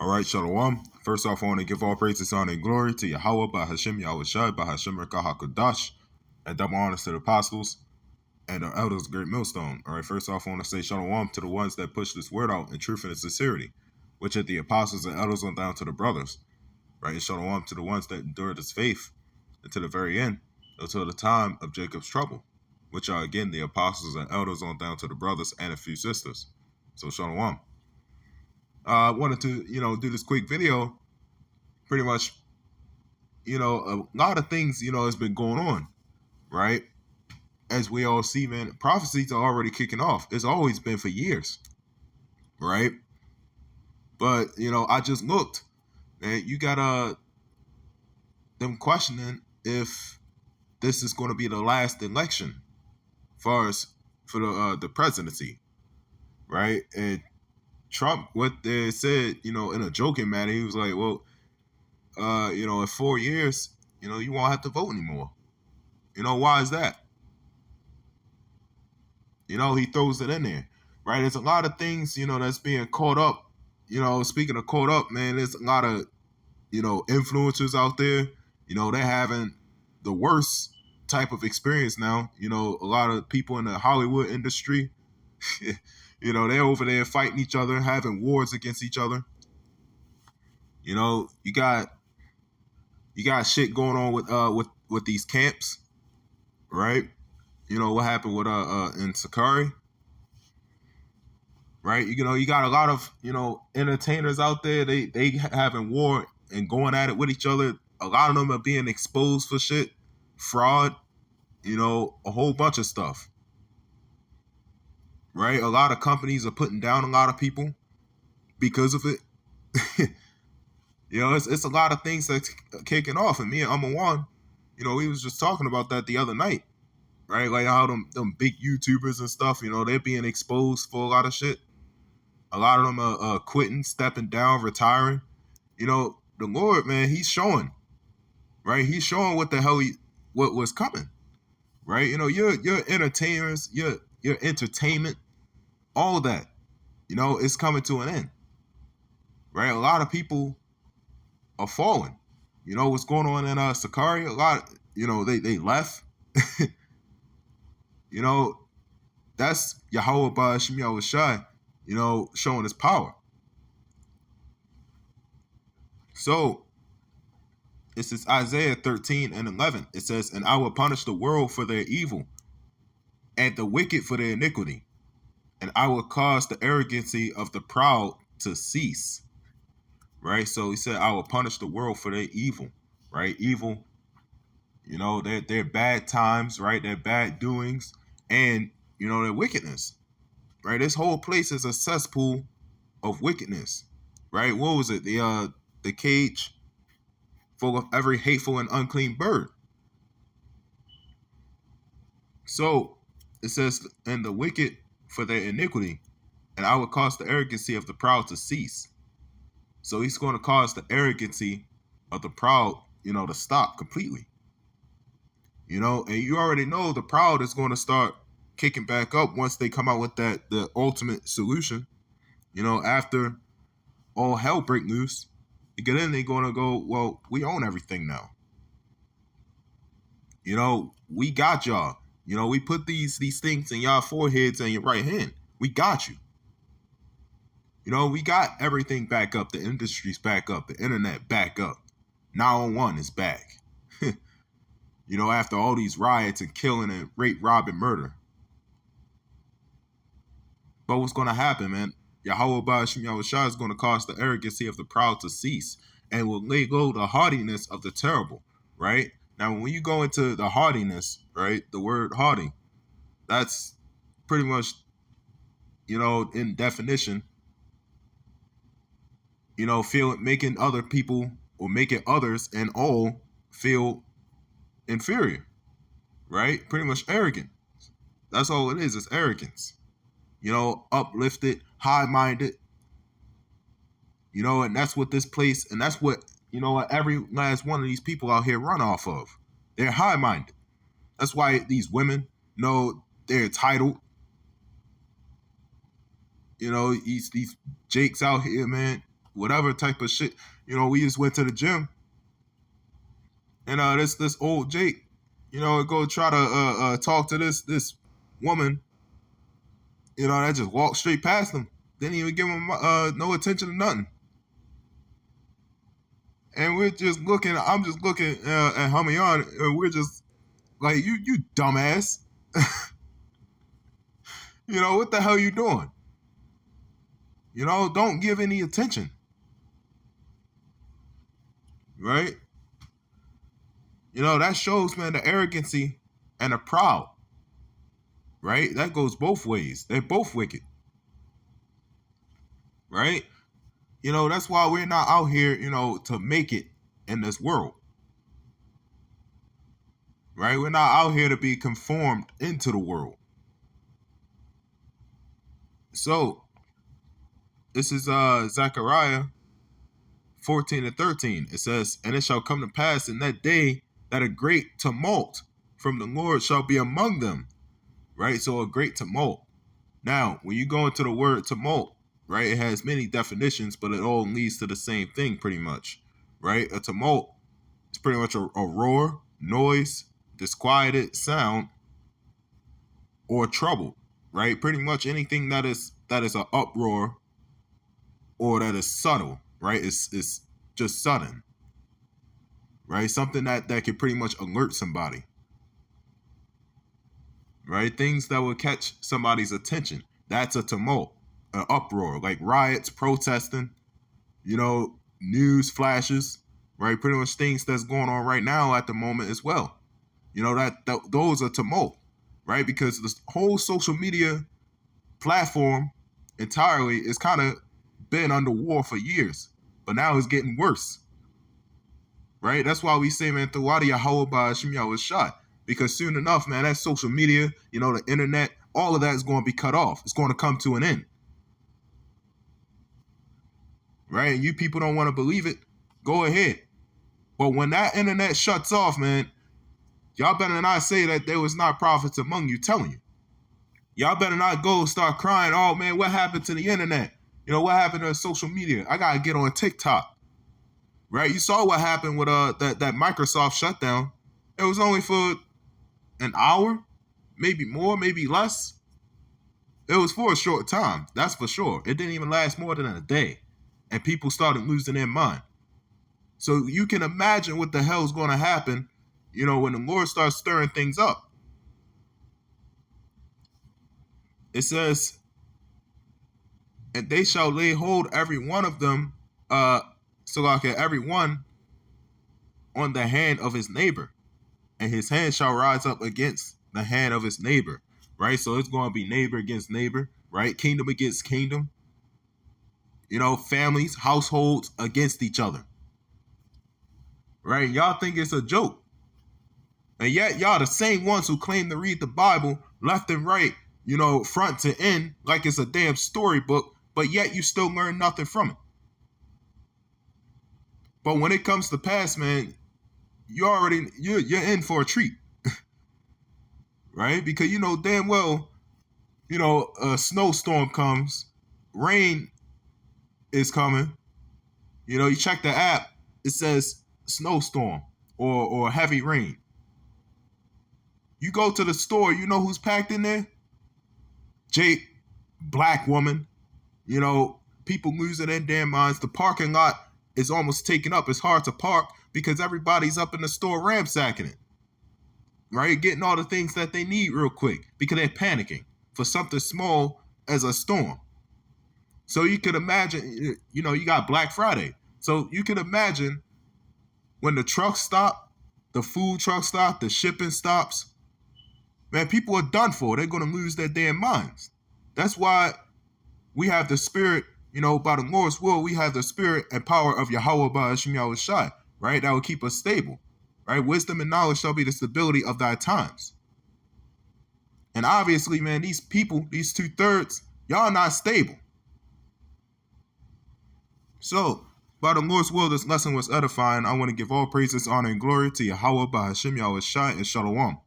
All right, Shalom. First off, I want to give all praises, honor, and glory to Yahweh, by Hashem, Yahweh Shai, by Hashem, Rekah HaKadosh, and double honors to the apostles and the elders, great millstone. All right, first off, I want to say Shalom to the ones that push this word out in truth and in sincerity, which are the apostles and elders on down to the brothers. Right, and Shalom to the ones that endured this faith until the very end, until the time of Jacob's trouble, which are, again, the apostles and elders on down to the brothers and a few sisters. So, Shalom. I wanted to, do this quick video. Pretty much, a lot of things, has been going on, right? As we all see, man, prophecies are already kicking off. It's always been for years, right? But, I just looked, and you got them questioning if this is going to be the last election for the presidency, right? And Trump, what they said, in a joking manner, he was like, well, in 4 years, you won't have to vote anymore. Why is that? He throws it in there, right? There's a lot of things, that's being caught up. Speaking of caught up, man, there's a lot of, influencers out there, they're having the worst type of experience now. A lot of people in the Hollywood industry, they're over there fighting each other, having wars against each other. You got shit going on with these camps, right? What happened with in Sakari, right? You got a lot of entertainers out there. They having war and going at it with each other. A lot of them are being exposed for shit, fraud, a whole bunch of stuff, right? A lot of companies are putting down a lot of people because of it. It's a lot of things that's kicking off. And me and Amawan, we was just talking about that the other night, right? Like how them big YouTubers and stuff, they're being exposed for a lot of shit. A lot of them are quitting, stepping down, retiring. The Lord, man, he's showing, right? He's showing what the hell what was coming, right? Your entertainers, your entertainment, all of that, it's coming to an end, right? A lot of people are falling. What's going on in Sakari? A lot, they left. That's Yahweh by Hashem Yahweh Shai, showing his power. So this is Isaiah 13:11. It says, "And I will punish the world for their evil, and the wicked for their iniquity, and I will cause the arrogancy of the proud to cease." Right? So he said, I will punish the world for their evil, right? Evil, their bad times, right? Their bad doings, and, their wickedness, right? This whole place is a cesspool of wickedness, right? What was it? The cage full of every hateful and unclean bird. So it says, and the wicked for their iniquity, and I will cause the arrogancy of the proud to cease. So he's going to cause the arrogancy of the proud, to stop completely. And you already know the proud is going to start kicking back up once they come out with the ultimate solution. After all hell break loose, then they're going to go, well, we own everything now. We got y'all. We put these things in y'all foreheads and your right hand. We got you. We got everything back up. The industry's back up. The internet back up. 911 is back. After all these riots and killing and rape, rob, and murder. But what's going to happen, man? Yahweh Ba'ashim Yahweh Shah is going to cause the arrogancy of the proud to cease and will lay low the haughtiness of the terrible, right? Now, when you go into the haughtiness, right, the word haughty, that's pretty much, in definition, making other people or making others and all feel inferior, right? Pretty much arrogant. That's all it is. It's arrogance. Uplifted, high-minded. And that's what this place, and that's what, every last one of these people out here run off of. They're high-minded. That's why these women know they're entitled. These Jakes out here, man, whatever type of shit. We just went to the gym, and this old Jake, go try to talk to this woman, that just walked straight past him. Didn't even give him no attention to nothing. And I'm just looking at Hamiyan, and we're just like, you dumbass. What the hell you doing? Don't give any attention. Right? That shows, man, the arrogancy and the proud. Right? That goes both ways. They're both wicked. Right? That's why we're not out here, to make it in this world. Right? We're not out here to be conformed into the world. So, this is Zechariah 14:13. It says, "And it shall come to pass in that day that a great tumult from the Lord shall be among them." Right? So a great tumult. Now, when you go into the word tumult, right, it has many definitions, but it all leads to the same thing pretty much. Right? A tumult is pretty much a roar, noise, disquieted sound, or trouble. Right? Pretty much anything that is an uproar or that is subtle, right? It's just sudden. Right? Something that could pretty much alert somebody. Right? Things that will catch somebody's attention. That's a tumult, an uproar, like riots, protesting, news flashes, right? Pretty much things that's going on right now at the moment as well. Those are tumult, right? Because the whole social media platform entirely is kind of been under war for years, but now it's getting worse. Right? That's why we say, man, Thawadi Yahweh Ba'ashim Yahweh shot. Because soon enough, man, that social media, the internet, all of that is going to be cut off. It's going to come to an end. Right? And you people don't want to believe it, go ahead. But when that internet shuts off, man, y'all better not say that there was not prophets among you telling you. Y'all better not go start crying, oh, man, what happened to the internet? What happened to social media? I got to get on TikTok. Right? You saw what happened with that Microsoft shutdown. It was only for an hour, maybe more, maybe less. It was for a short time, that's for sure. It didn't even last more than a day. And people started losing their mind. So you can imagine what the hell is going to happen, when the Lord starts stirring things up. It says, "And they shall lay hold every one of them, every one on the hand of his neighbor, and his hand shall rise up against the hand of his neighbor." Right? So it's going to be neighbor against neighbor, right? Kingdom against kingdom. Families, households against each other. Right? Y'all think it's a joke. And yet y'all the same ones who claim to read the Bible left and right, front to end, like it's a damn storybook, but yet you still learn nothing from it. But when it comes to pass, man, you're in for a treat. Right? Because damn well, a snowstorm comes, rain is coming. You check the app, it says snowstorm or heavy rain. You go to the store, you know who's packed in there? Jake, black woman, people losing their damn minds. The parking lot is almost taken up. It's hard to park because everybody's up in the store ransacking it. Right? Getting all the things that they need real quick because they're panicking for something small as a storm. So you could imagine, you got Black Friday. So you can imagine when the trucks stop, the food trucks stop, the shipping stops, man, people are done for. They're going to lose their damn minds. That's why we have the spirit, by the Lord's will, we have the spirit and power of Yahweh Ba'ashim Yahweh Shai, right? That will keep us stable. Right? Wisdom and knowledge shall be the stability of thy times. And obviously, man, these people, these 2/3, y'all not stable. So, by the Lord's will, this lesson was edifying. I want to give all praises, honor, and glory to Yahweh Ba'ashim Yahweh Shai and Shalom.